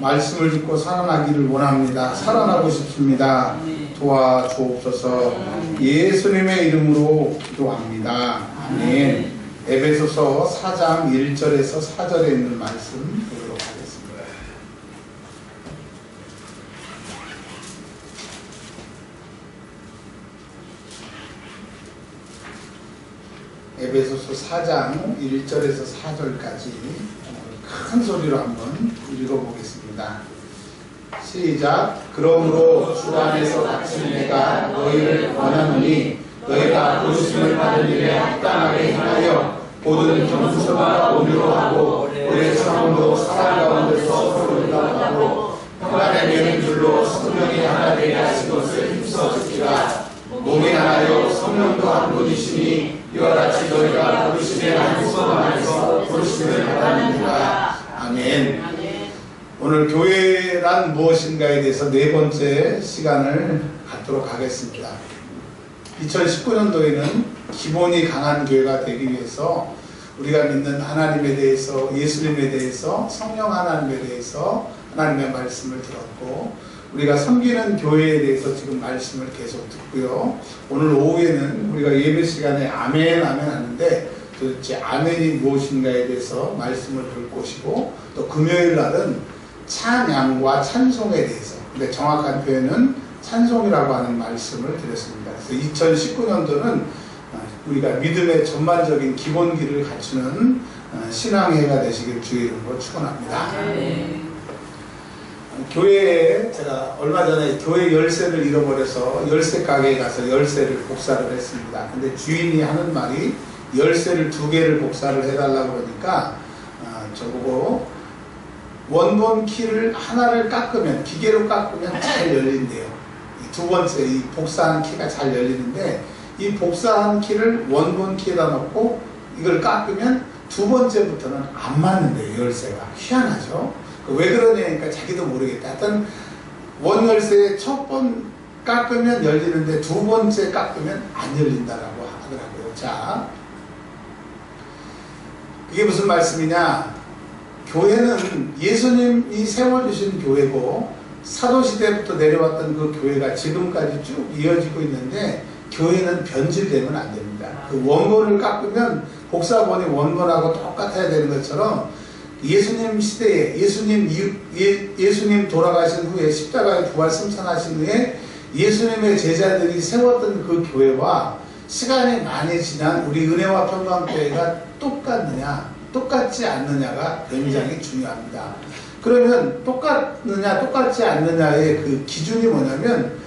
말씀을 듣고 살아나기를 원합니다. 살아나고 싶습니다. 도와주옵소서. 예수님의 이름으로 기도합니다. 아멘. 에베소서 4장 1절에서 4절에 있는 말씀 보도록 하겠습니다. 에베소서 4장 1절에서 4절까지 큰 소리로 한번 읽어보겠습니다. 시작. 그러므로 주 안에서 갇힌 내가 너희를 권하노니 너희가 부르심을 받은 일에 합당하게 행하여 모든 겸손과 온유로 하고 오래 참음으로 사랑 가운데서 서로 응답하고 평안에 매는 줄로 성령이 하나 되게 하신 것을 힘써 지키라. 몸이 하나요 성령도 한 분이시니 이와 같이 너희가 부르심의 한 소원 안에서 부르심을 받았느니라. 아멘. 오늘 교회란 무엇인가에 대해서 네 번째 시간을 갖도록 하겠습니다. 2019년도에는 기본이 강한 교회가 되기 위해서 우리가 믿는 하나님에 대해서, 예수님에 대해서, 성령 하나님에 대해서 하나님의 말씀을 들었고, 우리가 섬기는 교회에 대해서 지금 말씀을 계속 듣고요. 오늘 오후에는 우리가 예배 시간에 아멘 아멘 하는데 도대체 아멘이 무엇인가에 대해서 말씀을 볼 것이고, 또 금요일 날은 찬양과 찬송에 대해서, 근데 정확한 표현은 찬송이라고 하는 말씀을 드렸습니다. 그래서 2019년도는 우리가 믿음의 전반적인 기본기를 갖추는 신앙해가 되시길 주의 이름으로 축원합니다. 교회에 제가 얼마 전에 교회 열쇠를 잃어버려서 열쇠 가게에 가서 열쇠를 복사를 했습니다. 근데 주인이 하는 말이 열쇠를 2개를 복사를 해달라고 그러니까 저보고 원본 키를 하나를 깎으면, 기계로 깎으면 잘 열린대요. 두 번째 이 복사한 키가 잘 열리는데, 이 복사한 키를 원본 키에다 넣고 이걸 깎으면 두 번째부터는 안 맞는데요. 열쇠가 희한하죠. 왜 그러냐니까 자기도 모르겠다. 하여튼 원 열쇠 첫 번 깎으면 열리는데 두 번째 깎으면 안 열린다라고 하더라고요. 자, 이게 무슨 말씀이냐? 교회는 예수님이 세워주신 교회고, 사도시대부터 내려왔던 그 교회가 지금까지 쭉 이어지고 있는데, 교회는 변질되면 안 됩니다. 그 원본을 깎으면 복사본이 원본하고 똑같아야 되는 것처럼, 예수님 시대에 예수님 돌아가신 후에 십자가에 부활 승천하신 후에 예수님의 제자들이 세웠던 그 교회와 시간이 많이 지난 우리 은혜와 평강교회가 똑같느냐 똑같지 않느냐가 굉장히 중요합니다. 그러면 똑같느냐 똑같지 않느냐의 그 기준이 뭐냐면,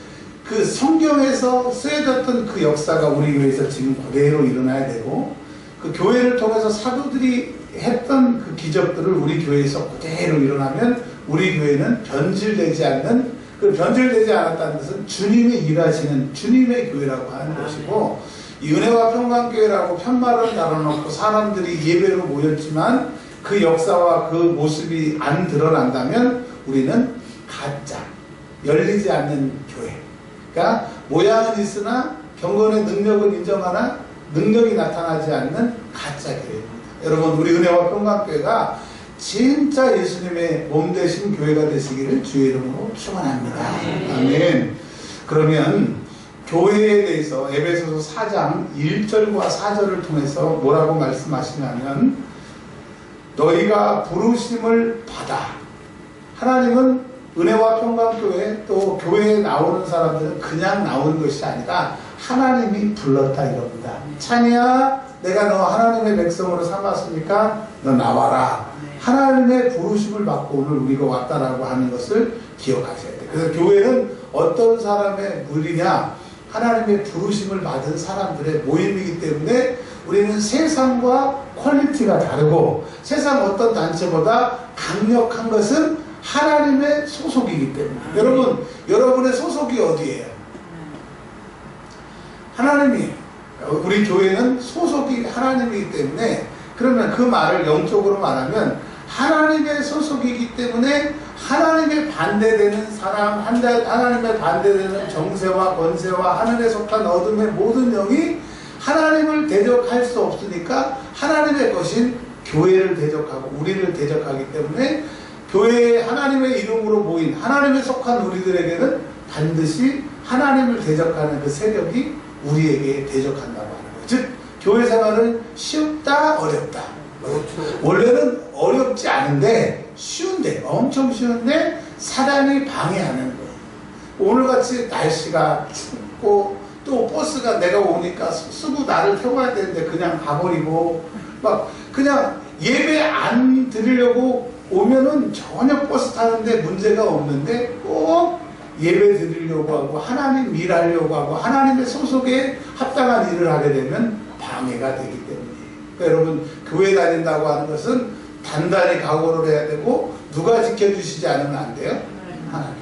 그 성경에서 쓰여졌던 그 역사가 우리 교회에서 지금 그대로 일어나야 되고, 그 교회를 통해서 사도들이 했던 그 기적들을 우리 교회에서 그대로 일어나면 우리 교회는 변질되지 않는, 그 변질되지 않았다는 것은 주님이 일하시는 주님의 교회라고 하는 것이고, 이 은혜와 평강교회라고 편말을 달아놓고 사람들이 예배로 모였지만 그 역사와 그 모습이 안 드러난다면 우리는 가짜, 열리지 않는 교회. 그러니까 모양은 있으나 경건의 능력을 인정하나 능력이 나타나지 않는 가짜 교회입니다. 여러분, 우리 은혜와 평강교회가 진짜 예수님의 몸 되신 교회가 되시기를 주의 이름으로 축원합니다. 아멘. 그러면 교회에 대해서 에베소서 4장 1절과 4절을 통해서 뭐라고 말씀하시냐면, 너희가 부르심을 받아. 하나님은 은혜와 평강교회, 또 교회에 나오는 사람들은 그냥 나오는 것이 아니라 하나님이 불렀다 이럽니다. 찬이야, 내가 너 하나님의 백성으로 삼았으니까 너 나와라. 하나님의 부르심을 받고 오늘 우리가 왔다라고 하는 것을 기억하셔야 돼요. 그래서 교회는 어떤 사람의 무리냐? 하나님의 부르심을 받은 사람들의 모임이기 때문에 우리는 세상과 퀄리티가 다르고, 세상 어떤 단체보다 강력한 것은 하나님의 소속이기 때문에. 여러분, 여러분의 소속이 어디예요? 하나님이에요. 우리 교회는 소속이 하나님이기 때문에, 그러면 그 말을 영적으로 말하면 하나님의 소속이기 때문에 하나님의 반대되는 사람, 하나님의 반대되는 정세와 권세와 하늘에 속한 어둠의 모든 영이 하나님을 대적할 수 없으니까 하나님의 것인 교회를 대적하고 우리를 대적하기 때문에 교회에 하나님의 이름으로 모인 하나님에 속한 우리들에게는 반드시 하나님을 대적하는 그 세력이 우리에게 대적한다고 하는 거예요. 즉 교회 생활은 쉽다 어렵다. 원래는 어렵지 않은데 쉬운데 엄청 쉬운데 사단이 방해하는 거예요. 오늘같이 날씨가 춥고 또 버스가 내가 오니까 쓰고 나를 태워야 되는데 그냥 가버리고 막 그냥 예배 안 드리려고 오면은 전혀 버스 타는데 문제가 없는데 꼭 예배 드리려고 하고 하나님 일하려고 하고 하나님의 소속에 합당한 일을 하게 되면 방해가 되기 때문이에요. 그러니까 여러분 교회 다닌다고 하는 것은 단단히 각오를 해야 되고 누가 지켜주시지 않으면 안 돼요? 하나님.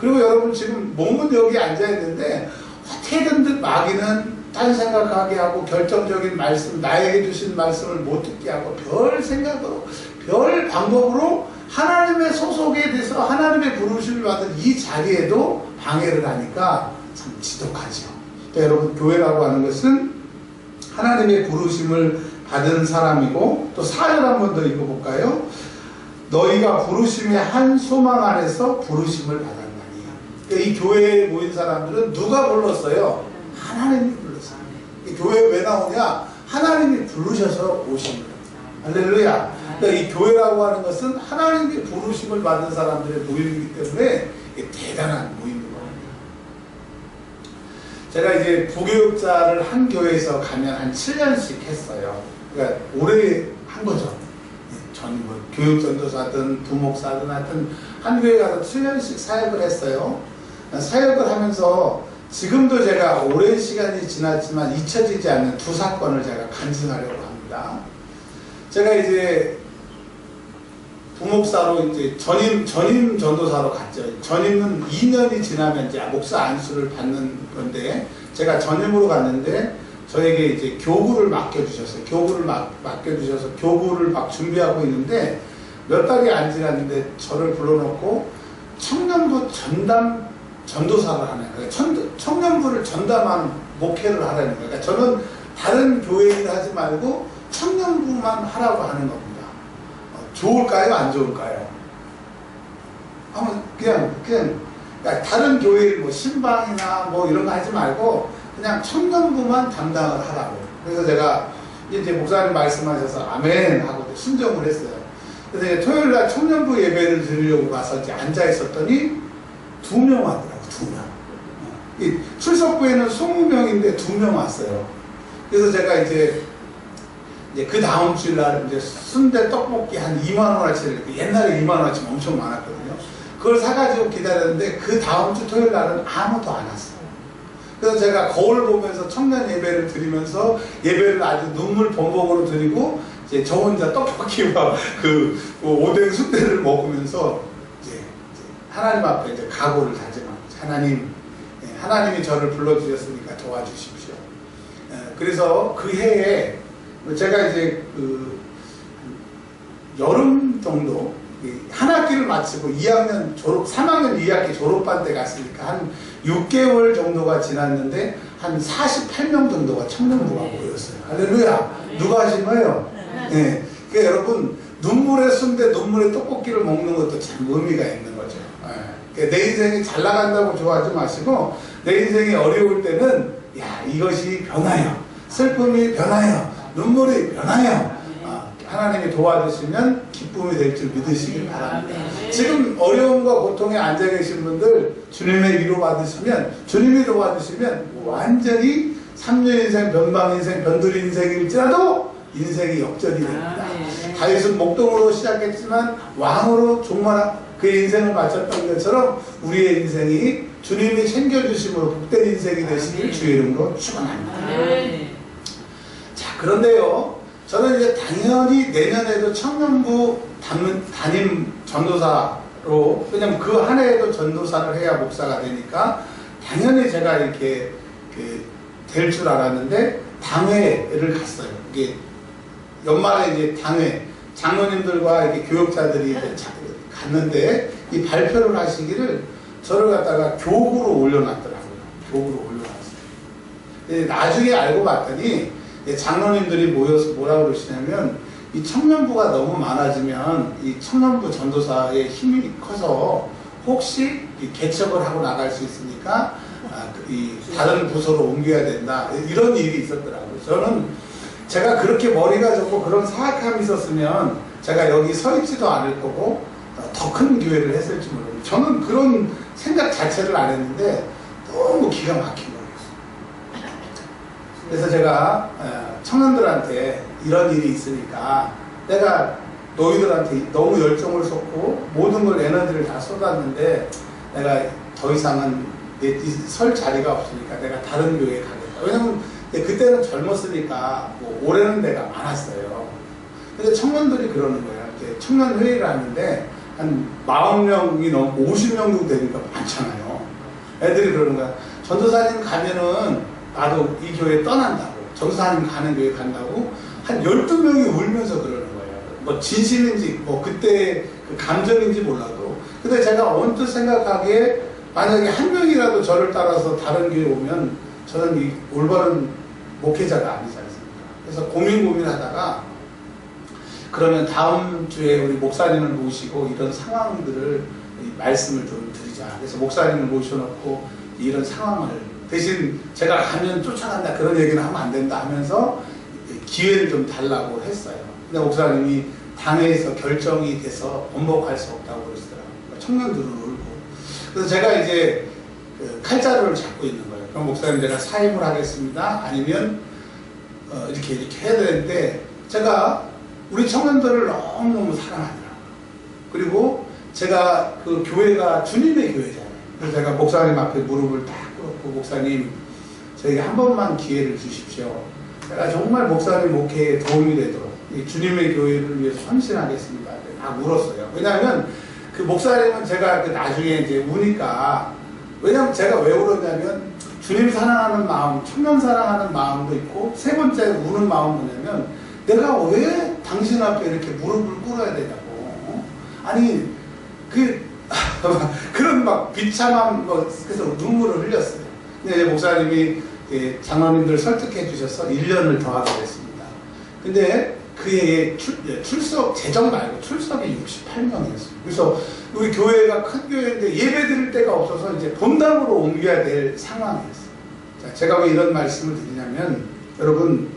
그리고 여러분 지금 몸은 여기 앉아있는데 어떻게든 듯 마귀는 딴 생각하게 하고 결정적인 말씀 나에게 주신 말씀을 못 듣게 하고 별 생각으로 별 방법으로 하나님의 소속에 대해서 하나님의 부르심을 받은 이 자리에도 방해를 하니까 참 지독하죠. 그러니까 여러분 교회라고 하는 것은 하나님의 부르심을 받은 사람이고 또 사절 한 번 더 읽어볼까요? 너희가 부르심의 한 소망 안에서 부르심을 받았나니. 그러니까 이 교회에 모인 사람들은 누가 불렀어요? 하나님이 불렀어요. 이 교회에 왜 나오냐? 하나님이 부르셔서 오신 거예요. 할렐루야. 그러니까 이 교회라고 하는 것은 하나님의 부르심을 받은 사람들의 모임이기 때문에 대단한 모임인 겁니다. 제가 이제 부교육자를 한 교회에서 가면 한 7년씩 했어요. 그러니까 오래 한 거죠. 전 뭐 교육전도사든 부목사든 하여튼 한 교회 가서 7년씩 사역을 했어요. 사역을 하면서 지금도 제가 오랜 시간이 지났지만 잊혀지지 않는 두 사건을 제가 간증하려고 합니다. 제가 이제 부목사로 이제 전임 전도사로 갔죠. 전임은 2년이 지나면 이제 목사 안수를 받는 건데 제가 전임으로 갔는데 저에게 이제 교구를 맡겨주셨어요. 교구를 맡겨주셔서 교구를 막 준비하고 있는데 몇 달이 안 지났는데 저를 불러놓고 청년부 전도사를 하는 거예요. 청년부를 전담하는 목회를 하라는 거예요. 그러니까 저는 다른 교회 일을 하지 말고 청년부만 하라고 하는 겁니다. 좋을까요? 안 좋을까요? 그냥 그러니까 다른 교회 뭐 신방이나 뭐 이런 거 하지 말고 그냥 청년부만 담당을 하라고. 그래서 제가 이제 목사님 말씀하셔서 아멘 하고 순종을 했어요. 그래서 이제 토요일 날 청년부 예배를 드리려고 가서 이제 앉아 있었더니 2명 왔더라고. 2명. 이 출석부에는 20명인데 2명 왔어요. 그래서 제가 이제 그 다음 주일날 이제 순대 떡볶이 한 2만원어치를 옛날에 2만원어치 엄청 많았거든요. 그걸 사가지고 기다렸는데 그 다음 주 토요일 날은 아무도 안 왔어요. 그래서 제가 거울 보면서 청년 예배를 드리면서 예배를 아주 눈물 범벅으로 드리고 이제 저 혼자 떡볶이와 그 오뎅 순대를 먹으면서 이제 하나님 앞에 이제 각오를 다짐합니다. 하나님이 저를 불러주셨으니까 도와주십시오. 그래서 그 해에 제가 이제 그 여름 정도 한 학기를 마치고 3학년 2학기 졸업반 때 갔으니까 한 6개월 정도가 지났는데 한 48명 정도가 청년부가 모였어요. 할렐루야. 누가 하신 거예요? 네. 그러니까 여러분 눈물의 순대 눈물의 떡볶이를 먹는 것도 참 의미가 있는 거죠. 그러니까 내 인생이 잘 나간다고 좋아하지 마시고 내 인생이 어려울 때는 야 이것이 변화요. 슬픔이 변화요. 눈물이 변화요. 하나님이 도와주시면 기쁨이 될 줄 믿으시길 바랍니다. 지금 어려움과 고통에 앉아 계신 분들 주님의 위로 받으시면 주님이 도와주시면 완전히 3년 인생, 변방 인생, 변두리 인생일지라도 인생이 역전이 됩니다. 다윗은 목동으로 시작했지만 왕으로 종말한 그의 인생을 마쳤던 것처럼 우리의 인생이 주님이 챙겨주심으로 복된 인생이 되시길 주의 이름으로 축원합니다. 자, 그런데요. 저는 이제 당연히 내년에도 청년부 담임 전도사로, 왜냐면 그 한 해에도 전도사를 해야 목사가 되니까 당연히 제가 이렇게 될 줄 알았는데 당회를 갔어요. 이게 연말에 이제 당회, 장로님들과 이렇게 교육자들이 이제 갔는데 이 발표를 하시기를 저를 갖다가 교구로 올려놨더라고요. 교구로 올려놨어요. 나중에 알고 봤더니 장로님들이 모여서 뭐라고 그러시냐면 이 청년부가 너무 많아지면 이 청년부 전도사의 힘이 커서 혹시 이 개척을 하고 나갈 수 있으니까 이 다른 부서로 옮겨야 된다, 이런 일이 있었더라고요. 저는 제가 그렇게 머리가 좋고 그런 사악함이 있었으면 제가 여기 서 있지도 않을 거고 더 큰 교회를 했을지 모르겠어요. 저는 그런 생각 자체를 안 했는데 너무 기가 막힌 거예요. 그래서 제가 청년들한테 이런 일이 있으니까 내가 너희들한테 너무 열정을 쏟고 모든 걸 에너지를 다 쏟았는데 내가 더 이상은 설 자리가 없으니까 내가 다른 교회에 가겠다. 왜냐면 그때는 젊었으니까 뭐 올해는 내가 많았어요. 근데 청년들이 그러는 거예요. 이제 청년 회의를 하는데 한 40명이 넘고 50명 정도 되니까 많잖아요. 애들이 그러는 거야. 전도사님 가면은 나도 이 교회 떠난다고. 전도사님 가는 교회 간다고 한 12명이 울면서 그러는 거예요. 뭐 진심인지 뭐 그때 그 감정인지 몰라도. 근데 제가 언뜻 생각하기에 만약에 한 명이라도 저를 따라서 다른 교회 오면 저는 이 올바른 목회자가 아니지 않습니까? 그래서 고민하다가 그러면 다음 주에 우리 목사님을 모시고 이런 상황들을 말씀을 좀 드리자. 그래서 목사님을 모셔놓고 이런 상황을 대신 제가 가면 쫓아간다 그런 얘기는 하면 안 된다 하면서 기회를 좀 달라고 했어요. 근데 목사님이 당회에서 결정이 돼서 번복할 수 없다고 그러시더라고요. 그러니까 청년들은 울고. 그래서 제가 이제 칼자루를 잡고 있는 거예요. 그럼 목사님 제가 사임을 하겠습니다. 아니면 이렇게 해야 되는데 제가 우리 청년들을 너무너무 사랑하더라고요. 그리고 제가 그 교회가 주님의 교회잖아요. 그래서 제가 목사님 앞에 무릎을 딱 꿇었고 목사님 저에게 한 번만 기회를 주십시오. 제가 정말 목사님 목회에 도움이 되도록 이 주님의 교회를 위해서 헌신하겠습니다. 다 울었어요. 왜냐하면 그 목사님은 제가 그 나중에 이제 우니까 왜냐면 제가 왜 울었냐면 주님 사랑하는 마음, 청년 사랑하는 마음도 있고 세 번째 우는 마음은 뭐냐면 내가 왜 당신 앞에 이렇게 무릎을 꿇어야 되냐고. 아니 그런 막 비참함 그래서 눈물을 흘렸어요. 근데 목사님이 장로님들 설득해 주셔서 1년을 더 하게 됐습니다. 근데 그 해에 출석 재정 말고 출석이 68명이었어요. 그래서 우리 교회가 큰 교회인데 예배 드릴 데가 없어서 이제 본당으로 옮겨야 될 상황이었어요. 자, 제가 왜 이런 말씀을 드리냐면 여러분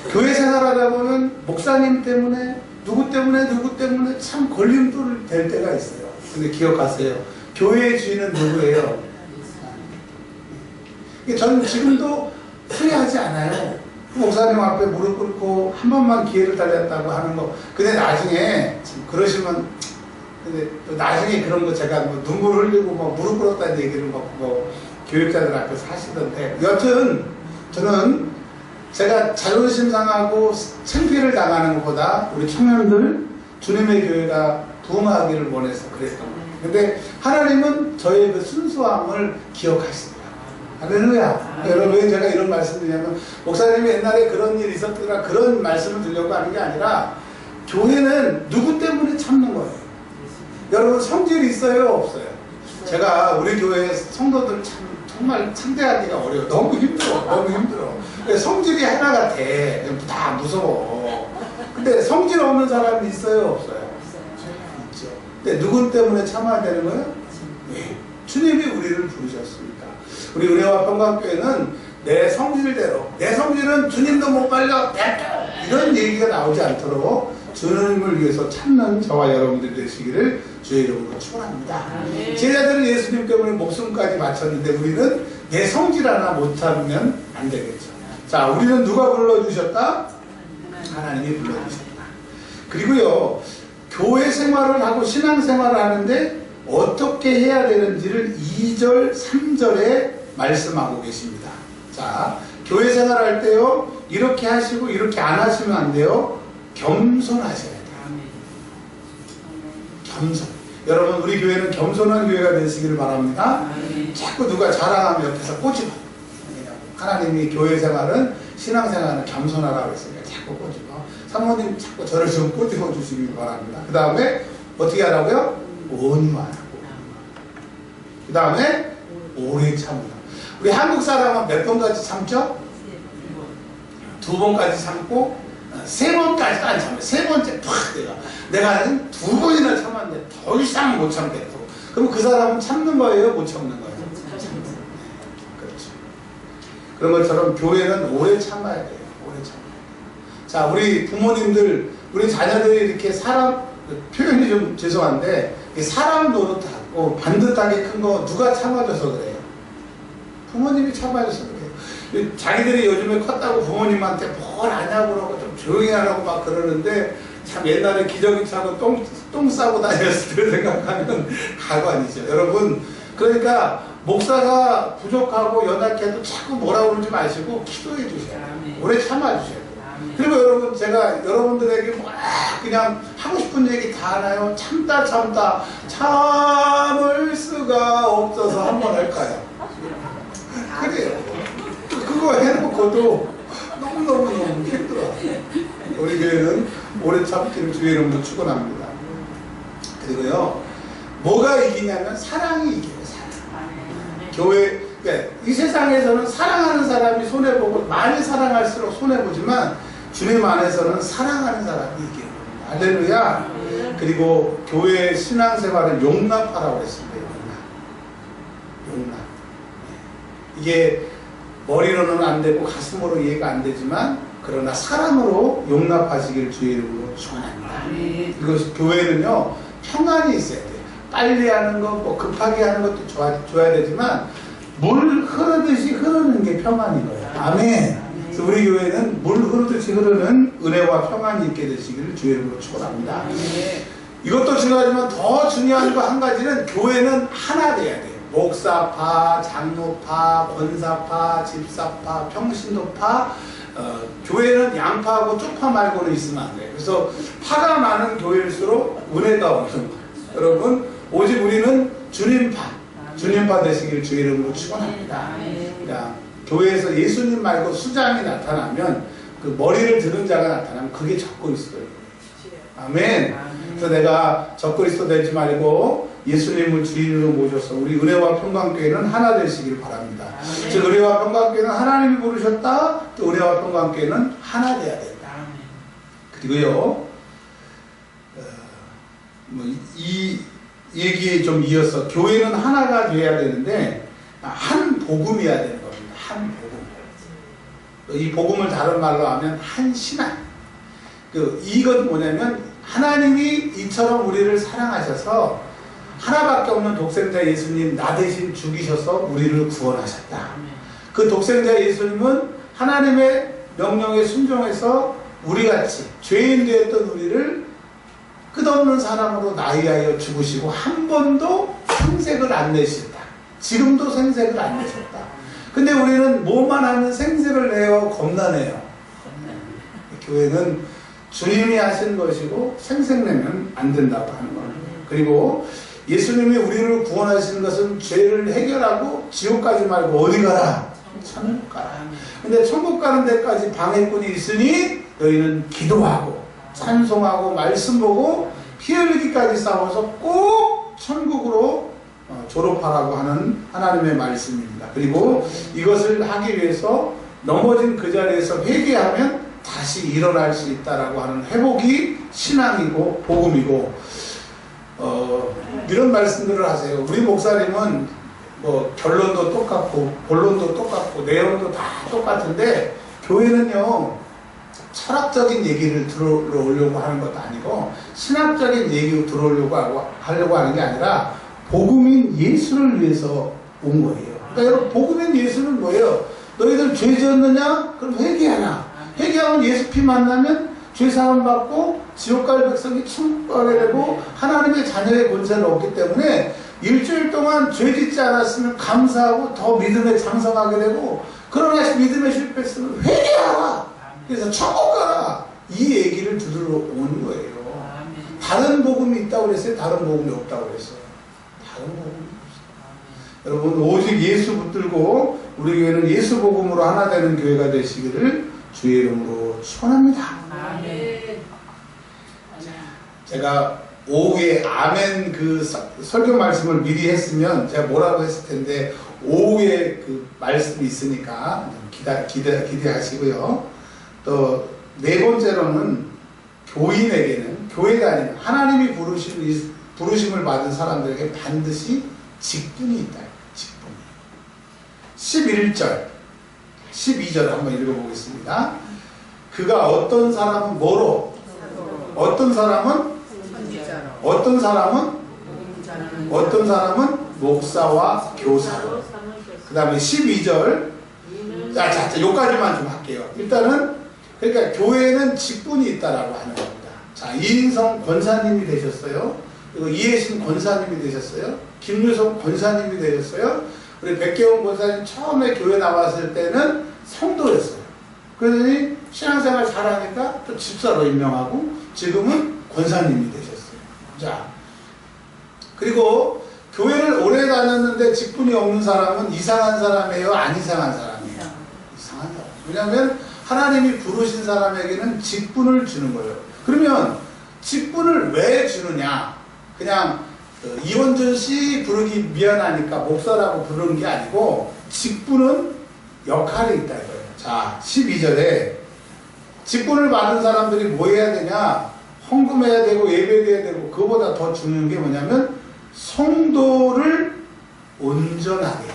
교회 생활하다 보면 목사님 때문에 누구 때문에 참 걸림돌 될 때가 있어요. 근데 기억하세요. 교회의 주인은 누구예요? 저는 지금도 후회하지 않아요. 목사님 앞에 무릎 꿇고 한 번만 기회를 달렸다고 하는 거. 근데 나중에 그러시면 근데 또 나중에 그런 거 제가 뭐 눈물 흘리고 뭐 무릎 꿇었다는 얘기를 뭐 교육자들 앞에서 하시던데 여튼 저는 제가 자존심 상하고 창피를 당하는 것보다 우리 청년들 주님의 교회가 부흥하기를 원해서 그랬던 거예요. 근데 하나님은 저의 그 순수함을 기억하십니다. 할렐루야. 여러분 왜 제가 이런 말씀 드리냐면 목사님이 옛날에 그런 일이 있었더라 그런 말씀을 드리려고 하는 게 아니라 교회는 누구 때문에 참는 거예요. 여러분 성질이 있어요 없어요? 제가 우리 교회 성도들 정말 상대하기가 어려워. 너무 힘들어. 성질이 하나가 돼. 다 무서워. 근데 성질 없는 사람이 있어요 없어요? 있죠. 근데 누구 때문에 참아야 되는 거예요? 네. 주님이 우리를 부르셨습니다. 우리 은혜와 평강교회는 내 성질대로 내 성질은 주님도 못 말려 이런 얘기가 나오지 않도록 주님을 위해서 참는 저와 여러분들 되시기를 주의 이름으로 축원합니다. 제자들은 예수님 때문에 목숨까지 바쳤는데 우리는 내 성질 하나 못 참으면 안 되겠죠. 자, 우리는 누가 불러주셨다? 하나님이 불러주셨다. 그리고요 교회 생활을 하고 신앙 생활을 하는데 어떻게 해야 되는지를 2절 3절에 말씀하고 계십니다. 자, 교회 생활할 때요 이렇게 하시고 이렇게 안 하시면 안 돼요. 겸손하셔야 돼요. 겸손. 여러분 우리 교회는 겸손한 교회가 되시기를 바랍니다. 자꾸 누가 자랑하면 옆에서 꼬집어. 하나님이 교회 생활은 신앙 생활은 겸손하라고 했으니까 자꾸 꼬집어. 사모님 자꾸 저를 좀 꼬집어 주시기 바랍니다. 그 다음에 어떻게 하라고요? 온유하라고. 그 다음에 오래 참으라. 우리 한국 사람은 몇 번까지 참죠? 2번까지 참고 세 번까지도 안 참아요. 세 번째 팍 내가 두 번이나 참았는데 더 이상 못 참겠고. 그럼 그 사람은 참는 거예요? 못 참는 거예요? 그렇죠. 그런 것처럼 교회는 오래 참아야 돼요. 오래 참아야 돼요. 자, 우리 부모님들, 우리 자녀들이 이렇게 사람, 표현이 좀 죄송한데, 사람 노릇하고 반듯하게 큰 거 누가 참아줘서 그래요? 부모님이 참아줘서 그래요. 자기들이 요즘에 컸다고 부모님한테 뭘 하냐고 그러고 좀 조용히 하라고 막 그러는데, 참 옛날에 기저귀 차고 똥 싸고 다녔을 때 생각하면 가관이죠. 여러분, 그러니까 목사가 부족하고 연약해도 자꾸 뭐라고 그러지 마시고 기도해 주셔야 돼요. 오래 참아 주셔야 돼요. 그리고 여러분, 제가 여러분들에게 막 그냥 하고 싶은 얘기 다 하나요? 참다 참을 수가 없어서 한번 할까요? 그래요. 그거 해놓고도 너무너무 힘들어요. 우리 교회는 오래 참기를 주의 이름으로 축원합니다. 그리고요, 뭐가 이기냐면 사랑이 이겨요. 사랑. 교회, 그러니까 이 세상에서는 사랑하는 사람이 손해보고 많이 사랑할수록 손해보지만 주님 안에서는 사랑하는 사람이 이겨요. 할렐루야. 그리고 교회 신앙생활을 용납하라고 했습니다. 용납. 이게 머리로는 안 되고 가슴으로 이해가 안 되지만 그러나 사랑으로 용납하시길 주의 이름으로 축원합니다. 그리고 교회는요, 평안이 있어야 돼요. 빨리 하는 거, 뭐 급하게 하는 것도 좋아야 되지만 물 흐르듯이 흐르는 게 평안인 거예요. 아멘. 그래서 우리 교회는 물 흐르듯이 흐르는 은혜와 평안이 있게 되시기를 주의 이름으로 축원합니다. 이것도 중요하지만 더 중요한 거 한 가지는 교회는 하나 돼야 돼요. 목사파, 장로파, 권사파, 집사파, 평신도파, 교회는 양파하고 쪽파 말고는 있으면 안 돼요. 그래서 파가 많은 교회일수록 은혜가 없는 거예요. 여러분, 오직 우리는 주님파 되시길 주의 이름으로 축원합니다. 그러니까 교회에서 예수님 말고 수장이 나타나면 그 머리를 드는 자가 나타나면 그게 적그리스도예요. 아멘. 그래서 내가 적그리스도 되지 말고 예수님을 주인으로 모셔서 우리 은혜와 평강교회는 하나 되시길 바랍니다. 즉 은혜와 평강교회는 하나님이 부르셨다. 또 은혜와 평강교회는 하나 돼야 된다. 그리고요, 이 얘기에 좀 이어서 교회는 하나가 돼야 되는데 한 복음이어야 되는 겁니다. 한 복음. 이 복음을 다른 말로 하면 한 신앙. 이건 뭐냐면 하나님이 이처럼 우리를 사랑하셔서 하나밖에 없는 독생자 예수님 나 대신 죽이셔서 우리를 구원하셨다. 그 독생자 예수님은 하나님의 명령에 순종해서 우리같이 죄인 되었던 우리를 끝없는 사랑으로 나이하여 죽으시고 한 번도 생색을 안 내셨다. 지금도 생색을 안 내셨다. 근데 우리는 뭐만 하면 생색을 내요? 겁나네요. 교회는 주님이 하신 것이고 생색내면 안 된다고 하는 겁니다. 그리고 예수님이 우리를 구원하시는 것은 죄를 해결하고 지옥 가지 말고 어디 가라? 천국 가라. 근데 천국 가는 데까지 방해꾼이 있으니 너희는 기도하고 찬송하고 말씀 보고 피 흘리기까지 싸워서 꼭 천국으로 졸업하라고 하는 하나님의 말씀입니다. 그리고 이것을 하기 위해서 넘어진 그 자리에서 회개하면 다시 일어날 수 있다라고 하는 회복이 신앙이고 복음이고 이런 말씀들을 하세요. 우리 목사님은 뭐 결론도 똑같고 본론도 똑같고 내용도 다 똑같은데 교회는요 철학적인 얘기를 들어오려고 하는 것도 아니고 신학적인 얘기로 하려고 하는 게 아니라 복음인 예수를 위해서 온 거예요. 그러니까 여러분 복음인 예수는 뭐예요? 너희들 죄 지었느냐? 그럼 회개하라. 회개하면 예수 피 만나면 죄사함 받고 지옥 갈 백성이 천국 가게 되고 하나님의 자녀의 권세를 얻기 때문에 일주일 동안 죄 짓지 않았으면 감사하고 더 믿음에 장성하게 되고 그러나 믿음에 실패했으면 회개하라. 그래서 천국 가라. 이 얘기를 들으러 온 거예요. 다른 복음이 있다고 그랬어요? 다른 복음이 없다고 그랬어요? 다른 복음이 없어요. 여러분 오직 예수 붙들고 우리 교회는 예수 복음으로 하나 되는 교회가 되시기를 주의 이름으로 축원합니다. 아멘. 제가 오후에 아멘 그 설교 말씀을 미리 했으면 제가 뭐라고 했을 텐데 오후에 그 말씀이 있으니까 기대하시고요. 또 네 번째로는 교인에게는, 교회가 아니면 하나님이 부르심을 받은 사람들에게 반드시 직분이 있다. 직분. 11절, 12절을 한번 읽어보겠습니다. 그가 어떤 사람은 뭐로? 어떤 사람은? 어떤 사람은? 어떤 사람은 목사와 교사로. 그 다음에 12절. 자, 요까지만 좀 할게요. 일단은, 그러니까 교회는 직분이 있다라고 하는 겁니다. 자, 이인성 권사님이 되셨어요. 그리고 이혜신 권사님이 되셨어요. 김유성 권사님이 되셨어요. 우리 백계원 권사님 처음에 교회 나왔을 때는 성도였어요. 그러더니 신앙생활 잘하니까 또 집사로 임명하고 지금은 권사님이 되셨어요. 자, 그리고 교회를 오래 다녔는데 직분이 없는 사람은 이상한 사람이에요? 안 이상한 사람이에요? 이상한 사람. 왜냐하면 하나님이 부르신 사람에게는 직분을 주는 거예요. 그러면 직분을 왜 주느냐? 그냥 이원준 씨 부르기 미안하니까 목사라고 부르는 게 아니고 직분은 역할이 있다 이거예요. 자, 12절에 직분을 받은 사람들이 뭐 해야 되냐? 헌금해야 되고 예배해야 되고, 그거보다 더 중요한 게 뭐냐면 성도를 온전하게.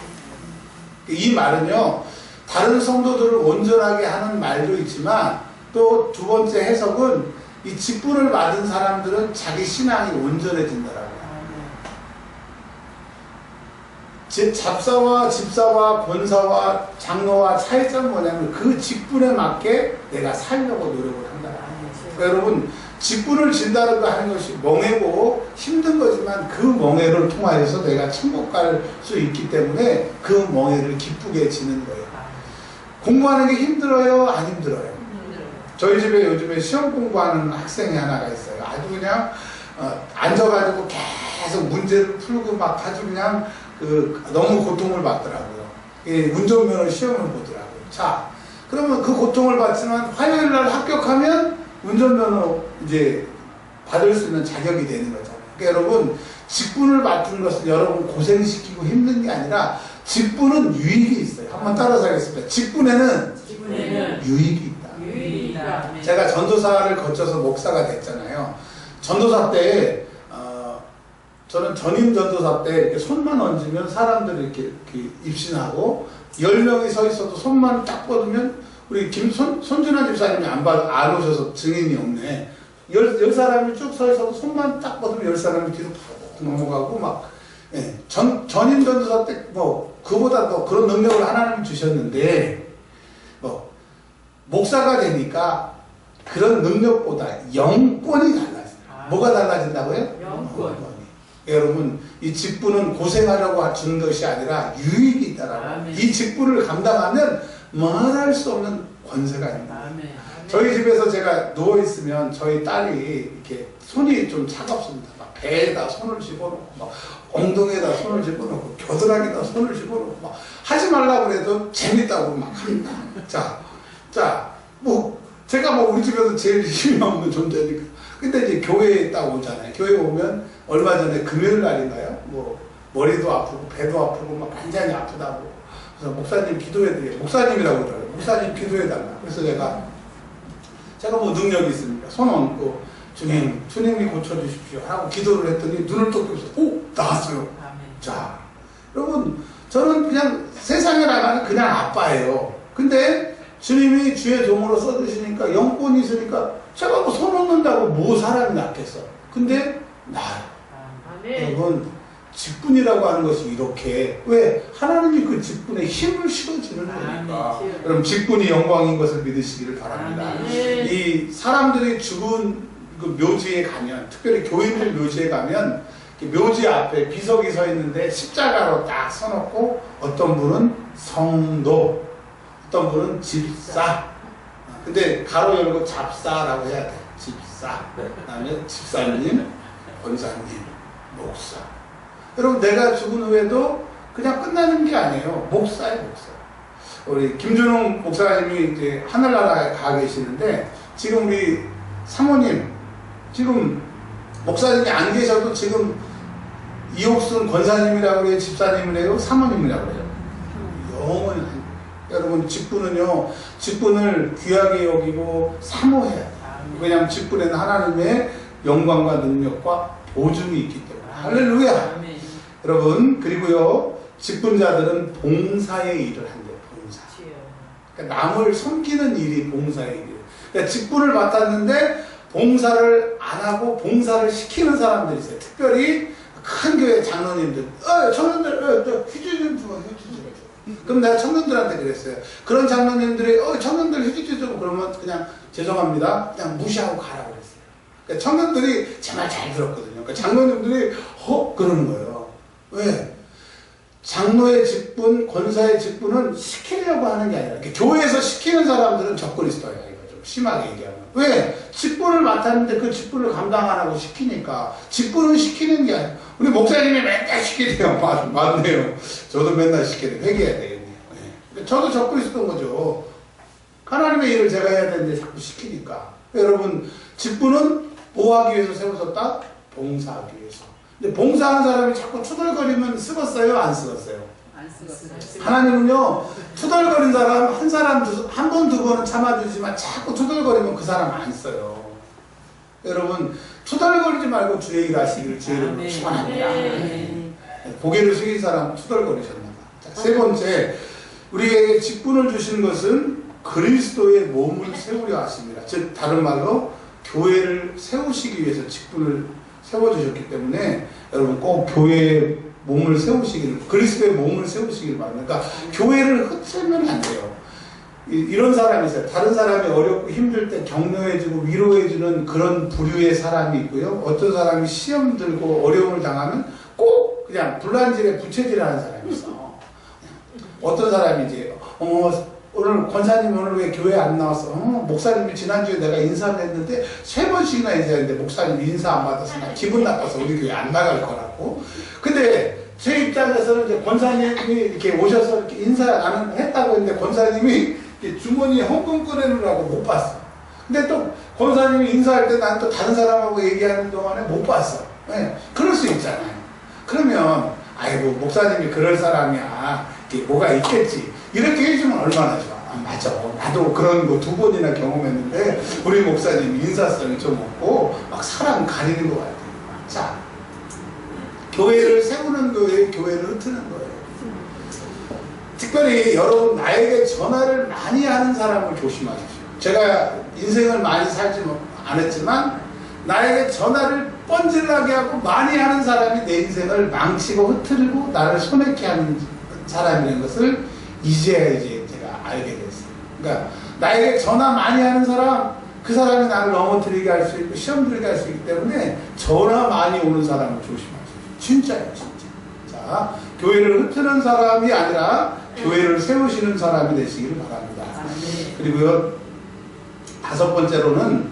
이 말은요, 다른 성도들을 온전하게 하는 말도 있지만 또 두 번째 해석은 이 직분을 받은 사람들은 자기 신앙이 온전해진다라고. 잡사와 집사와 권사와 장로와 차이점은 뭐냐면 그 직분에 맞게 내가 살려고 노력을 한다. 그러니까 여러분, 직분을 진다는 거 하는 것이 멍해고 힘든 거지만 그 멍해를 통하여서 내가 천국 갈 수 있기 때문에 그 멍해를 기쁘게 지는 거예요. 공부하는 게 힘들어요? 안 힘들어요? 저희 집에 요즘에 시험 공부하는 학생이 하나가 있어요. 아주 그냥 앉아가지고 계속 문제를 풀고 막 아주 그냥 너무 고통을 받더라고요. 운전면허 시험을 보더라고요. 자, 그러면 그 고통을 받지만 화요일 날 합격하면 운전면허 이제 받을 수 있는 자격이 되는 거잖아요. 그러니까 여러분, 직분을 맡은 것은 여러분 고생시키고 힘든 게 아니라 직분은 유익이 있어요. 한번 따라서 하겠습니다. 직분에는 유익이 있다. 제가 전도사를 거쳐서 목사가 됐잖아요. 전도사 때 저는 전임 전도사 때 이렇게 손만 얹으면 사람들이 이렇게 입신하고 10명이 서 있어도 손만 딱 뻗으면 우리 손준환 집사님이 안 오셔서 증인이 없네. 10사람이 쭉 서 있어도 손만 딱 뻗으면 10사람이 뒤로 푹 넘어가고 막. 예. 전임 전도사 때 그보다 더 그런 능력을 하나님이 주셨는데 목사가 되니까 그런 능력보다 영권이 달라진다. 뭐가 달라진다고요? 영권이. 여러분, 이 직분은 고생하려고 주는 것이 아니라 유익이 있다라고. 이 직분을 감당하면 말할 수 없는 권세가 있습니다. 저희 집에서 제가 누워있으면 저희 딸이 이렇게 손이 좀 차갑습니다. 막 배에다 손을 집어넣고, 막 엉덩이에다 손을 집어넣고, 겨드랑이에다 손을 집어넣고, 막 하지 말라고 그래도 재밌다고 막 합니다. 자, 제가 우리 집에서 제일 힘이 없는 존재니까. 근데 이제 교회에 딱 오잖아요. 교회 오면 얼마 전에 금요일 날인가요? 머리도 아프고 배도 아프고 막 완전히 아프다고. 그래서 목사님 기도해드려요. 목사님이라고 그러더라고요. 목사님 기도해달라. 그래서 제가 능력이 있습니까? 손 얹고 주님이 고쳐주십시오 하고 기도를 했더니 눈을 떴 뜨면서 나왔어요. 자, 여러분, 저는 그냥 세상에 나가는 그냥 아빠예요. 근데 주님이 주의 종으로 써주시니까 영권이 있으니까 제가 손 얹는다고 사람이 낫겠어. 근데 여러분, 직분이라고 하는 것이 이렇게, 왜? 하나님이 그 직분에 힘을 실어주는 거니까. 여러분, 직분이 영광인 것을 믿으시기를 바랍니다. 이 사람들이 죽은 그 묘지에 가면, 특별히 교인들 묘지에 가면 묘지 앞에 비석이 서 있는데 십자가로 딱 서놓고 어떤 분은 성도, 어떤 분은 집사. 근데 가로 열고 잡사라고 해야 돼. 집사. 그 다음에 집사님, 권사님, 목사. 여러분, 내가 죽은 후에도 그냥 끝나는 게 아니에요. 목사예요, 목사. 우리 김준홍 목사님이 이제 하늘나라에 가 계시는데, 지금 우리 사모님, 지금 목사님이 안 계셔도 지금 이옥순 권사님이라고 해요, 집사님이래요, 사모님이라고 해요. 영원히 여러분 직분은요, 직분을 귀하게 여기고 사모해야 돼요. 왜냐하면 직분에는 하나님의 영광과 능력과 보증이 있기 때문에. 할렐루야. 여러분, 그리고요, 직분자들은 봉사의 일을 한대요. 봉사. 그러니까 남을 섬기는 일이 봉사의 일이에요. 그러니까 직분을 맡았는데 봉사를 안 하고 봉사를 시키는 사람들이 있어요. 특별히 큰 교회 장로님들, 청년들, 휴지 좀 줘, 휴지 좀 줘. 그럼 내가 청년들한테 그랬어요. 그런 장로님들이, 청년들 휴지 좀, 그러면 그냥 죄송합니다, 그냥 무시하고 가라고 그랬어요. 그러니까 청년들이 제 말 잘 들었거든요. 그러니까 장로님들이, 그러는 거예요. 왜? 장로의 직분, 권사의 직분은 시키려고 하는 게 아니라, 교회에서 시키는 사람들은 적그리스도예요. 이거 좀 심하게 얘기하면. 왜? 직분을 맡았는데 그 직분을 감당 안 하고 시키니까. 직분은 시키는 게 아니라. 우리 목사님이 맨날 시키네요. 맞네요. 저도 맨날 시키네요. 회개해야 되겠네요. 네. 저도 적그리스도인 거죠. 하나님의 일을 제가 해야 되는데 자꾸 시키니까. 여러분, 직분은 뭐 하기 위해서 세워졌다? 봉사하기 위해서. 근데 봉사하는 사람이 자꾸 투덜거리면 쓰겄어요? 안 쓰겄어요? 안 쓰겄어요. 하나님은요, 투덜거린 사람, 한 번, 두 번은 참아주지만 자꾸 투덜거리면 그 사람 안 써요. 여러분, 투덜거리지 말고 주의 일 하시기를 주의를 축원합니다. 고개를 숙인 사람 투덜거리셨나 봐. 자, 세 번째, 우리에게 직분을 주신 것은 그리스도의 몸을 세우려 하십니다. 즉, 다른 말로 교회를 세우시기 위해서 직분을 세워주셨기 때문에 여러분 꼭 교회의 몸을 세우시기를, 그리스도의 몸을 세우시기를 바랍니다. 그러니까 교회를 흩으면 안 돼요. 이런 사람이 있어요. 다른 사람이 어렵고 힘들 때 격려해주고 위로해주는 그런 부류의 사람이 있고요. 어떤 사람이 시험 들고 어려움을 당하면 꼭 그냥 불난질에 부채질하는 사람이 있어. 어떤 사람이 이제 오늘 권사님 오늘 왜 교회 안 나왔어? 목사님이 지난주에 내가 인사를 했는데 3번씩이나 인사했는데 목사님 인사 안 받아서 나 기분 나빠서 우리 교회 안 나갈 거라고. 근데 제 입장에서는 이제 권사님이 이렇게 오셔서 이렇게 인사 나는 했다고 했는데 권사님이 주머니에 헌금 꺼내느라고 못 봤어. 근데 또 권사님이 인사할 때 난 또 다른 사람하고 얘기하는 동안에 못 봤어. 네, 그럴 수 있잖아요. 그러면 아이고 목사님이 그럴 사람이야. 이게 뭐가 있겠지. 이렇게 해주면 얼마나 좋아. 맞아. 나도 그런 거 2번이나 경험했는데 우리 목사님이 인사성이 좀 없고 막 사람 가리는 것 같아요. 자, 교회를 세우는 교회, 교회를 흩트는 거예요. 특별히 여러분 나에게 전화를 많이 하는 사람을 조심하십시오. 제가 인생을 많이 살지 않았지만 나에게 전화를 뻔질나게 하고 많이 하는 사람이 내 인생을 망치고 흐트리고 나를 손해케 하는 사람이라는 것을 이제야 제가 알게 됐어요. 그러니까 나에게 전화 많이 하는 사람, 그 사람이 나를 넘어뜨리게 할 수 있고 시험 들게 할 수 있기 때문에 전화 많이 오는 사람을 조심하십시오. 진짜예요, 진짜. 자, 교회를 흩트는 사람이 아니라 교회를 세우시는 사람이 되시기를 바랍니다. 그리고요, 5번째로는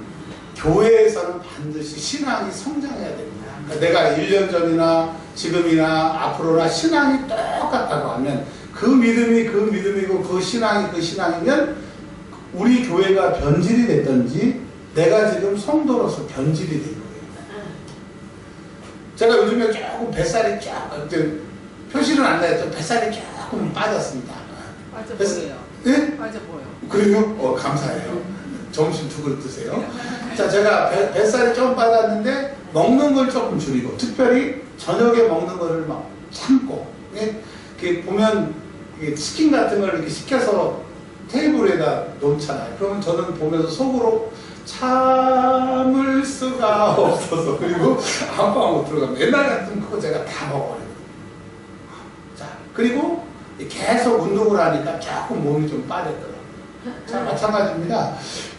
교회에서는 반드시 신앙이 성장해야 됩니다. 그러니까 내가 1년 전이나 지금이나 앞으로나 신앙이 똑같다고 하면 그 믿음이 그 믿음이고 그 신앙이 그 신앙이면 우리 교회가 변질이 됐든지 내가 지금 성도로서 변질이 된 거예요. 제가 요즘에 조금 뱃살이 표시는 안 나요. 뱃살이 조금 빠졌습니다. 빠져 보여요. 네? 빠져 보여. 그래요? 감사해요. 점심 2그릇 드세요. 자, 제가 뱃살이 좀 빠졌는데 먹는 걸 조금 줄이고 특별히 저녁에 먹는 거를 막 참고 이렇게 보면 이게 치킨 같은 걸 이렇게 시켜서 테이블에다 놓잖아요. 그러면 저는 보면서 속으로 참을 수가 없어서 그리고 아무거나 못 들어가면 옛날 같으면 그거 제가 다 먹어요. 자, 그리고 계속 운동을 하니까 조금 몸이 좀 빠졌더라고요. 자, 마찬가지입니다.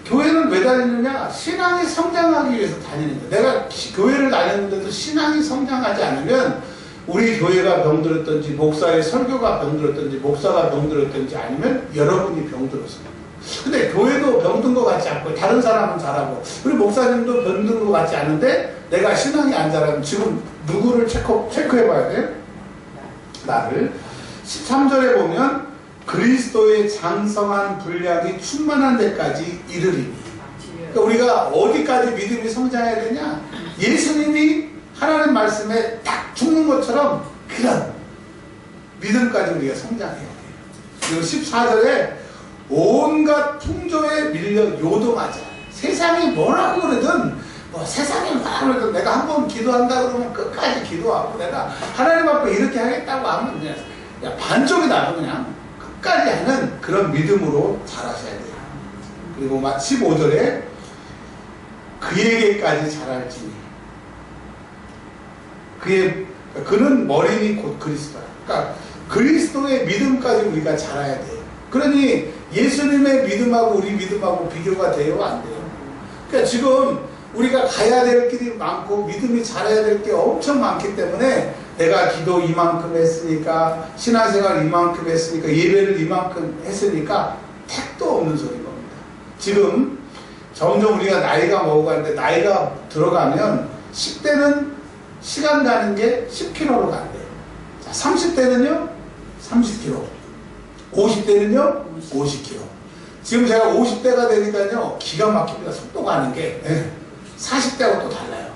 교회는 왜 다니느냐? 신앙이 성장하기 위해서 다니는 거예요. 내가 교회를 다녔는데도 신앙이 성장하지 않으면 우리 교회가 병들었든지 목사의 설교가 병들었든지 목사가 병들었든지 아니면 여러분이 병들었습니다. 근데 교회도 병든 것 같지 않고 다른 사람은 잘하고 우리 목사님도 병든 것 같지 않은데 내가 신앙이 안 자라면 지금 누구를 체크해 봐야 돼? 나를. 13절에 보면 그리스도의 장성한 분량이 충만한 데까지 이르리니. 그러니까 우리가 어디까지 믿음이 성장해야 되냐? 예수님이 하나님 말씀에 딱 죽는 것처럼 그런 믿음까지 우리가 성장해야 돼요. 그리고 14절에 온갖 풍조에 밀려 요동하자. 세상이 뭐라고 그러든 뭐 세상이 뭐라고 그러든 내가 한번 기도한다 그러면 끝까지 기도하고 내가 하나님 앞에 이렇게 하겠다고 하면 그냥 야, 반쪽이 나도 그냥 끝까지 하는 그런 믿음으로 자라셔야 돼요. 그리고 15절에 그에게까지 자랄지니 그는 머리니 곧 그리스도야. 그러니까 그리스도의 믿음까지 우리가 자라야 돼요. 그러니 예수님의 믿음하고 우리 믿음하고 비교가 돼요? 안 돼요? 그러니까 지금 우리가 가야 될 길이 많고 믿음이 자라야 될 게 엄청 많기 때문에 내가 기도 이만큼 했으니까 신앙생활 이만큼 했으니까 예배를 이만큼 했으니까 택도 없는 소린 겁니다. 지금 점점 우리가 나이가 먹어가는데 나이가 들어가면 10대는 시간 가는 게 10km로 간대요. 자, 30대는요 30km, 50대는요 50km. 지금 제가 50대가 되니까요 기가 막힙니다. 속도 가는 게 40대하고 또 달라요.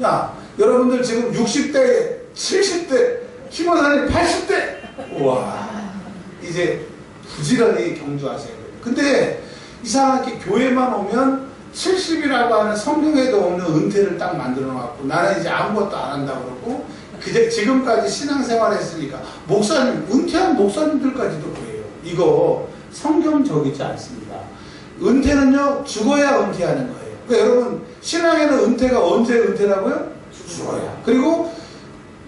야, 여러분들 지금 60대, 70대, 김원사님 80대. 우와, 이제 부지런히 경주하셔야 돼요. 근데 이상하게 교회만 오면 70이라고 하는 성경에도 없는 은퇴를 딱 만들어 놨고 나는 이제 아무것도 안 한다 그러고 그제 지금까지 신앙생활 했으니까 목사님, 은퇴한 목사님들까지도 그래요. 이거 성경적이지 않습니다. 은퇴는요 죽어야 은퇴하는 거예요. 그러니까 여러분 신앙에는 은퇴가 언제 은퇴라고요? 죽어야. 그리고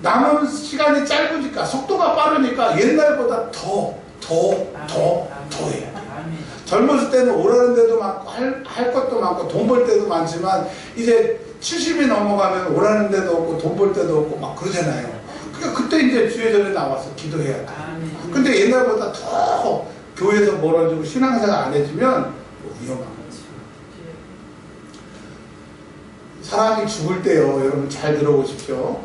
남은 시간이 짧으니까 속도가 빠르니까 옛날보다 더 해요. 젊었을 때는 오라는 데도 많고 할 것도 많고 돈 벌 때도 많지만 이제 70이 넘어가면 오라는 데도 없고 돈 벌 때도 없고 막 그러잖아요. 그러니까 그때 이제 주회전에 나와서 기도해야 돼. 근데 옛날보다 더 교회에서 멀어지고 신앙생활 안 해주면 위험한 거지. 사람이 죽을 때요, 여러분 잘 들어보십시오.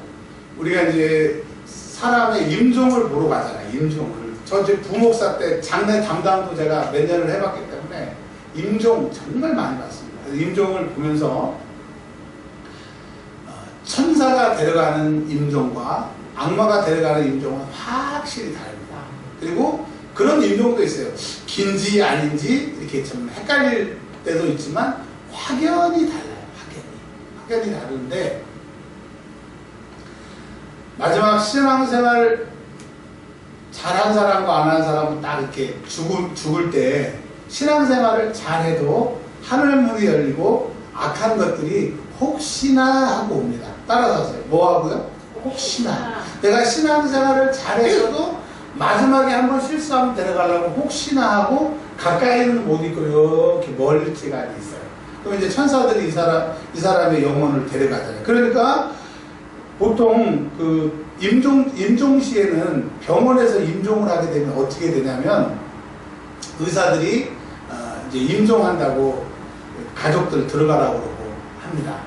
우리가 이제 사람의 임종을 보러 가잖아요. 임종을. 저 이제 부목사 때 장례 담당도 제가 몇 년을 해봤기 때문에 임종 정말 많이 봤습니다. 임종을 보면서 천사가 데려가는 임종과 악마가 데려가는 임종은 확실히 다릅니다. 그리고 그런 임종도 있어요. 긴지 아닌지 이렇게 좀 헷갈릴 때도 있지만 확연히 달라요. 확연히 다른데 마지막 신앙생활 잘한 사람과 안 한 사람은 딱 이렇게 죽을 때 신앙생활을 잘해도 하늘문이 열리고 악한 것들이 혹시나 하고 옵니다. 따라서 하세요. 뭐 하고요? 혹시나. 내가 신앙생활을 잘했어도 마지막에 한번 실수하면 데려가려고 혹시나 하고 가까이는 못 있고 이렇게 멀지간이 있어요. 그럼 이제 천사들이 이 사람의 영혼을 데려가잖아요. 그러니까 보통 그 임종 시에는 병원에서 임종을 하게 되면 어떻게 되냐면 의사들이 이제 임종한다고 가족들 들어가라고 그러고 합니다.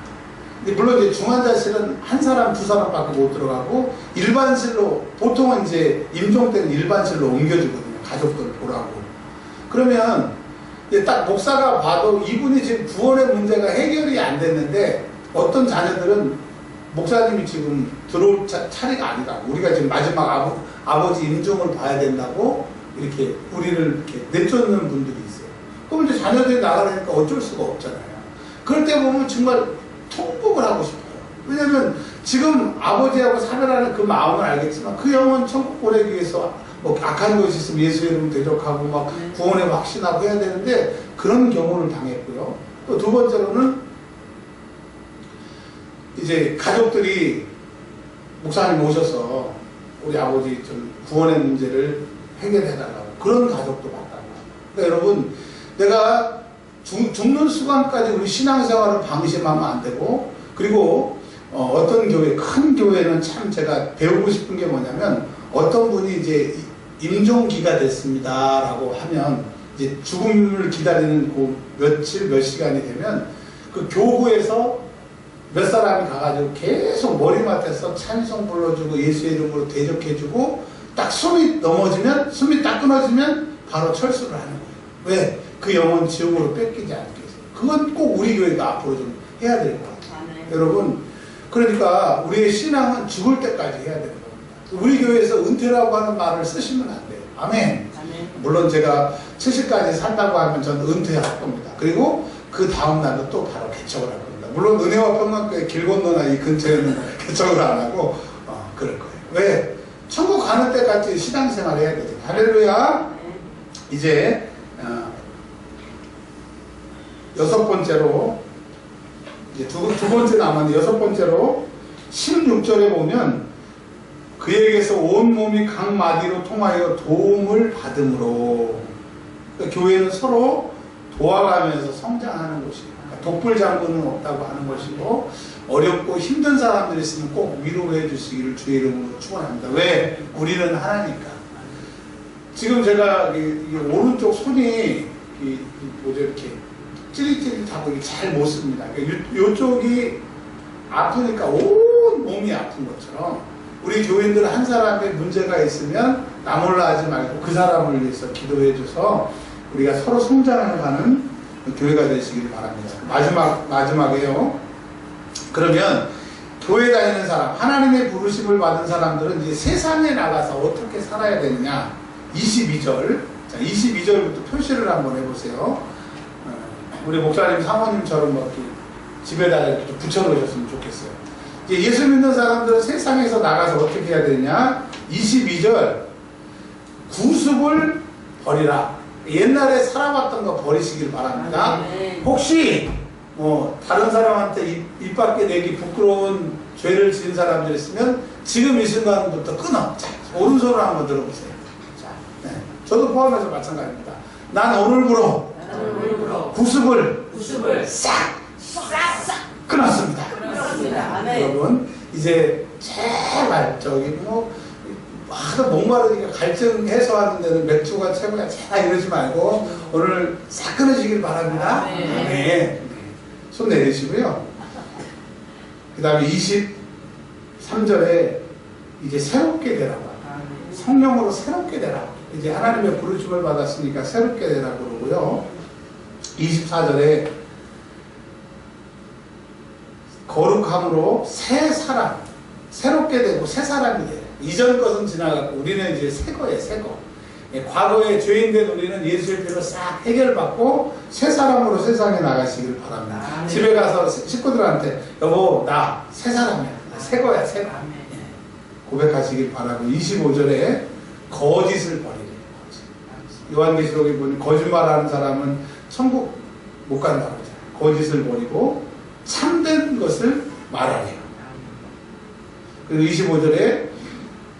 근데 물론 이제 중환자실은 한 사람, 두 사람밖에 못 들어가고 일반실로 보통은 이제 임종 때는 일반실로 옮겨주거든요. 가족들 보라고. 그러면 이제 딱 목사가 봐도 이분이 지금 구원의 문제가 해결이 안 됐는데 어떤 자녀들은 목사님이 지금 들어올 차례가 아니다. 우리가 지금 마지막 아버지 임종을 봐야 된다고 이렇게 우리를 이렇게 내쫓는 분들이 있어요. 그럼 이제 자녀들이 나가려니까 어쩔 수가 없잖아요. 그럴 때 보면 정말 통곡을 하고 싶어요. 왜냐면 지금 아버지하고 사별하는 그 마음을 알겠지만 그 영혼 천국 보내기 위해서 뭐 악한 것이 있으면 예수 이름 대적하고 막 구원에 확신하고 해야 되는데 그런 경우를 당했고요. 또 두 번째로는 이제 가족들이 목사님 오셔서 우리 아버지 좀 구원의 문제를 해결해달라고 그런 가족도 봤다고. 그러니까 여러분 내가 죽는 순간까지 우리 신앙생활을 방심하면 안 되고 그리고 어떤 교회, 큰 교회는 참 제가 배우고 싶은 게 뭐냐면 어떤 분이 이제 임종기가 됐습니다 라고 하면 이제 죽음을 기다리는 그 며칠 몇 시간이 되면 그 교구에서 몇 사람이 가가지고 계속 머리맡에서 찬송 불러주고 예수 이름으로 대적해주고 딱 숨이 딱 끊어지면 바로 철수를 하는 거예요. 왜? 그 영혼 지옥으로 뺏기지 않게 해서. 그건 꼭 우리 교회가 앞으로 좀 해야 될 것 같아요. 여러분, 그러니까 우리의 신앙은 죽을 때까지 해야 되는 겁니다. 우리 교회에서 은퇴라고 하는 말을 쓰시면 안 돼요. 아멘. 물론 제가 70까지 산다고 하면 저는 은퇴할 겁니다. 그리고 그 다음 날은 또 바로 개척을 할 겁니다. 물론 은혜와 평강교회 길 건너나 이 근처에는 개척을 안 하고 그럴 거예요. 왜? 천국 가는 때까지 신앙생활 해야 되거든요. 할렐루야. 이제 여섯 번째로 이제 두 번째 남았는데 여섯 번째로 16절에 보면 그에게서 온몸이 각 마디로 통하여 도움을 받음으로, 그러니까 교회는 서로 도와가면서 성장하는 곳이에요. 그러니까 독불장군은 없다고 하는 것이고 어렵고 힘든 사람들이 있으면 꼭 위로해 주시기를 주의 이름으로 축원합니다. 왜? 우리는 하나니까. 지금 제가 이 오른쪽 손이 뭐죠, 이렇게 찌릿찌릿하고 이게 잘 못 씁니다. 이쪽이 아프니까 온 몸이 아픈 것처럼 우리 교인들 한 사람의 문제가 있으면 나 몰라 하지 말고 그 사람을 위해서 기도해 줘서 우리가 서로 성장하는 교회가 되시길 바랍니다. 마지막에요. 그러면 교회 다니는 사람, 하나님의 부르심을 받은 사람들은 이제 세상에 나가서 어떻게 살아야 되느냐. 22절. 자, 22절부터 표시를 한번 해보세요. 우리 목사님, 사모님처럼 뭐 집에다가 이렇게 붙여놓으셨으면 좋겠어요. 이제 예수 믿는 사람들은 세상에서 나가서 어떻게 해야 되냐. 22절. 구습을 버리라. 옛날에 살아왔던 거 버리시길 바랍니다. 혹시 다른 사람한테 입 밖에 내기 부끄러운 죄를 지은 사람들이 있으면 지금 이 순간부터 끊어. 자, 오른손으로 한번 들어보세요. 자, 네. 저도 포함해서 마찬가지입니다. 난 오늘부로 구습을 싹 끊었습니다. 여러분, 이제 제발 하도 목마르니까 갈증 해소하는 데는 맥주가 최고야 이러지 말고 오늘 싹 끊으시길 바랍니다. 네. 손 내리시고요. 그 다음에 23절에 이제 새롭게 되라고 성령으로 새롭게 되라고, 이제 하나님의 부르심을 받았으니까 새롭게 되라고 그러고요. 24절에 거룩함으로 새 사람, 새롭게 되고 새 사람이 돼요. 이전 것은 지나갔고 우리는 이제 새 거예요. 새 거. 과거에 죄인된 우리는 예수의 피로 싹 해결받고 새 사람으로 세상에 나가시길 바랍니다. 집에 가서 식구들한테 여보 나 새 사람이야. 나 새 거야. 새 거. 고백하시길 바라고. 25절에 거짓을 버리래. 요한계시록에 보니 거짓말하는 사람은 천국 못 간다고 하잖아요. 거짓을 버리고 참된 것을 말하래요. 그리고 25절에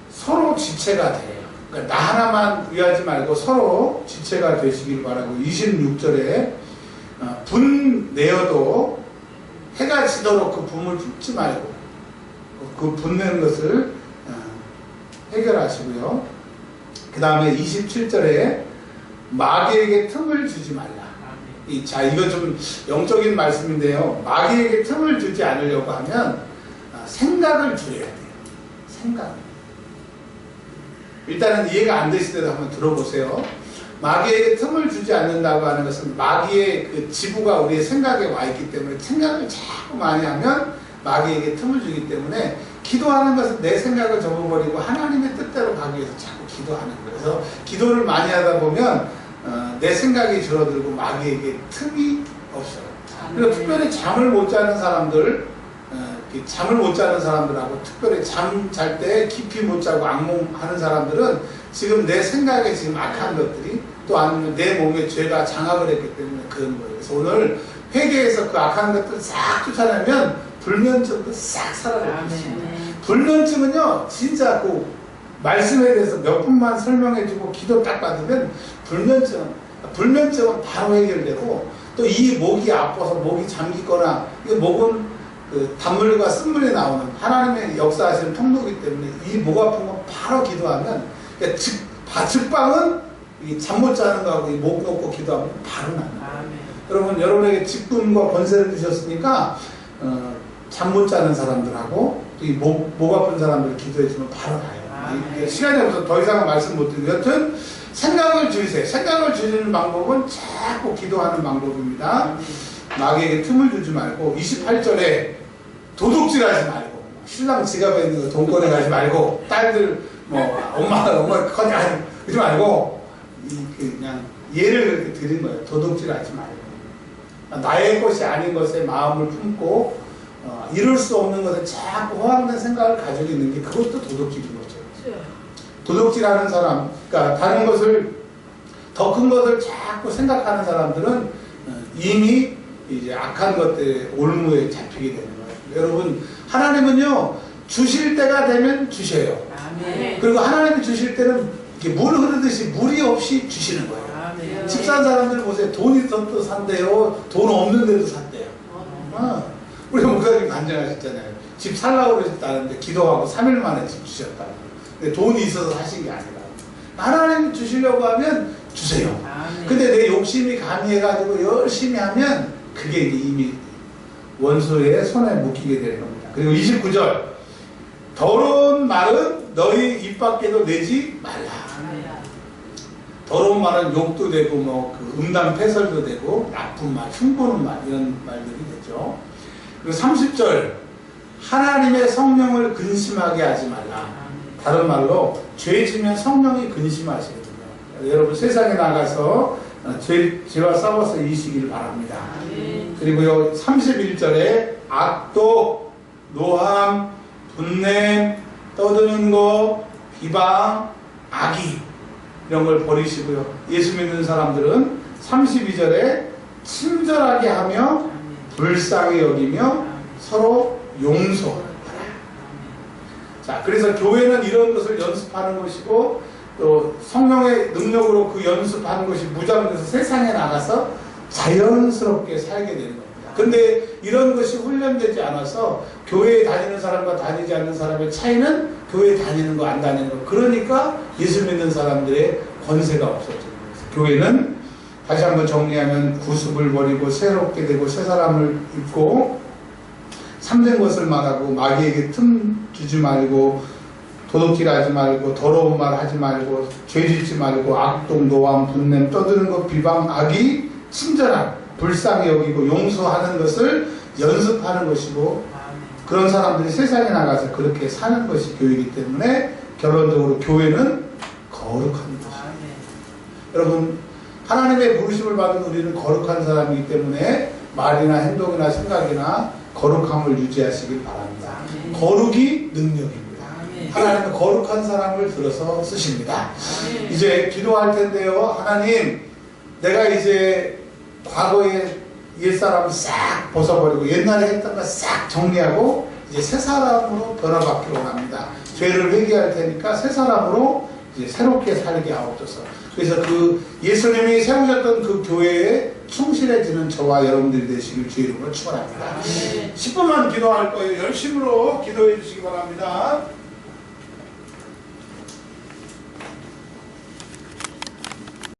서로 지체가 돼요. 그러니까 나 하나만 위하지 말고 서로 지체가 되시길 바라고. 26절에 분 내어도 해가 지도록 그 분을 품지 말고 그 분내는 것을 해결하시고요. 그 다음에 27절에 마귀에게 틈을 주지 말라. 자, 이거 좀 영적인 말씀인데요. 마귀에게 틈을 주지 않으려고 하면 생각을 줄여야 돼요. 생각. 일단은 이해가 안 되실 때도 한번 들어보세요. 마귀에게 틈을 주지 않는다고 하는 것은 마귀의 그 지부가 우리의 생각에 와 있기 때문에 생각을 자꾸 많이 하면 마귀에게 틈을 주기 때문에 기도하는 것은 내 생각을 접어버리고 하나님의 뜻대로 가기 위해서 자꾸 기도하는 거예요. 그래서 기도를 많이 하다 보면 내 생각이 줄어들고 마귀에게 틈이 없어요. 그리고 특별히 잠을 못 자는 사람들하고 특별히 잠 잘 때 깊이 못 자고 악몽하는 사람들은 지금 내 생각에 지금 악한 것들이 또 아니면 내 몸에 죄가 장악을 했기 때문에 그런 거예요. 그래서 오늘 회개해서 그 악한 것들을 싹 쫓아내면 불면증도 싹 사라질 것입니다. 불면증은요 진짜 그 말씀에 대해서 몇 분만 설명해주고 기도 딱 받으면 불면증은 바로 해결되고, 또 이 목이 아파서 목이 잠기거나, 이 목은 그 단물과 쓴물이 나오는 하나님의 역사하시는 통로이기 때문에 이 목 아픈 건 바로 기도하면, 그러니까 즉방은 잠 못 자는 거하고 이 목 놓고 기도하면 바로 납니다. 여러분, 여러분에게 직분과 권세를 주셨으니까 잠 못 자는 사람들하고 이 목 아픈 사람들 기도해 주면 바로 가요. 시간이 없어서 더 이상은 말씀 못 드리고, 여튼 생각을 줄이세요. 생각을 줄이는 방법은 자꾸 기도하는 방법입니다. 마귀에게 틈을 주지 말고, 28절에 도둑질하지 말고, 신랑 지갑에 있는 거 돈 꺼내 가지 말고, 딸들 엄마 커지 그러지 말고 그냥 예를 그렇게 드린 거예요. 도둑질하지 말고 나의 것이 아닌 것에 마음을 품고 이룰 수 없는 것에 자꾸 허황된 생각을 가지고 있는 게 그것도 도둑질인 거죠. 도둑질하는 사람, 그러니까 다른 것을 더 큰 것을 자꾸 생각하는 사람들은 이미 이제 악한 것들의 올무에 잡히게 되는 거예요. 여러분, 하나님은요 주실 때가 되면 주셔요. 아멘. 그리고 하나님이 주실 때는 이렇게 물 흐르듯이 무리 없이 주시는 거예요. 아멘. 집 산 사람들 보세요. 돈 있어도 산대요. 돈 없는데도 산대요. 우리 목사님 간증하셨잖아요. 집 살라고 그러셨다는데 기도하고 3일 만에 집 주셨다고. 근데 돈이 있어서 사신 게 아니라 하나님 주시려고 하면 주세요. 아멘. 근데 내 욕심이 가미해가지고 열심히 하면 그게 이미 원수의 손에 묶이게 되는 겁니다. 그리고 29절, 더러운 말은 너희 입 밖에도 내지 말라. 더러운 말은 욕도 되고 그 음담패설도 되고 나쁜 말, 흉보는 말, 이런 말들이 되죠. 그리고 30절, 하나님의 성령을 근심하게 하지 말라. 다른 말로 죄 지면 성령이 근심하시거든요. 여러분 세상에 나가서 죄와 싸워서 이기시길 바랍니다. 그리고요 31절에 악독, 노함, 분냄, 떠드는 거, 비방, 악의 이런 걸 버리시고요. 예수 믿는 사람들은 32절에 친절하게 하며 불쌍히 여기며 서로 용서하라. 자, 그래서 교회는 이런 것을 연습하는 것이고 또 성령의 능력으로 그 연습하는 것이 무장돼서 세상에 나가서 자연스럽게 살게 되는 겁니다. 근데 이런 것이 훈련되지 않아서 교회에 다니는 사람과 다니지 않는 사람의 차이는 교회에 다니는 거 안 다니는 거. 그러니까 예수 믿는 사람들의 권세가 없어지는 거예요. 교회는 다시 한번 정리하면 구습을 버리고 새롭게 되고 새 사람을 입고 참된 것을 말하고 마귀에게 틈 주지 말고 도둑질하지 말고 더러운 말 하지 말고 죄짓지 말고 악독, 노함, 분냄, 떠드는 것, 비방, 악의, 친절함, 불쌍히 여기고 용서하는 것을 연습하는 것이고 그런 사람들이 세상에 나가서 그렇게 사는 것이 교회이기 때문에 결론적으로 교회는 거룩한 것입니다. 여러분, 하나님의 부르심을 받은 우리는 거룩한 사람이기 때문에 말이나 행동이나 생각이나 거룩함을 유지하시길 바랍니다. 거룩이 능력입니다. 하나님은 거룩한 사람을 들어서 쓰십니다. 이제 기도할 텐데요. 하나님, 내가 이제 과거의 옛사람을 싹 벗어버리고 옛날에 했던 거 싹 정리하고 이제 새 사람으로 변화받기를 원합니다. 죄를 회개할 테니까 새 사람으로 이제 새롭게 살게 하옵소서. 그래서 그 예수님이 세우셨던 그 교회에 충실해지는 저와 여러분들이 되시길 주의 이름으로 축원합니다. 10분만 기도할 거예요. 열심으로 기도해 주시기 바랍니다.